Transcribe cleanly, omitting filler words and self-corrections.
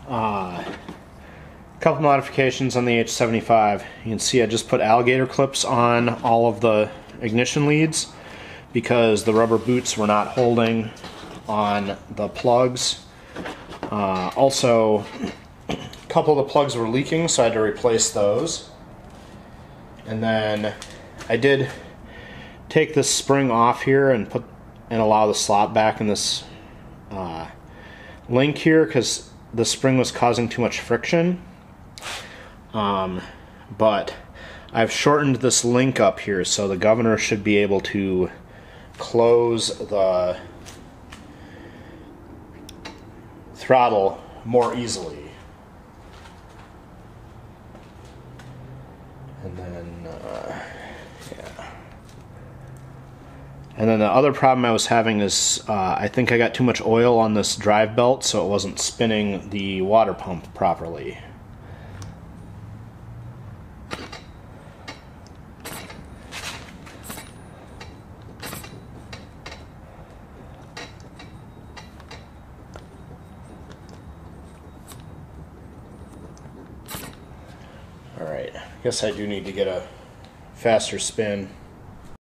Couple modifications on the H75. You can see I just put alligator clips on all of the ignition leads because the rubber boots were not holding on the plugs. Also, a couple of the plugs were leaking, so I had to replace those. And then I did take this spring off here and allow the slot back in this link here because the spring was causing too much friction. But I've shortened this link up here so the governor should be able to close the throttle more easily. And then, yeah. And then the other problem I was having is I think I got too much oil on this drive belt, so it wasn't spinning the water pump properly. Alright, I guess I do need to get a faster spin.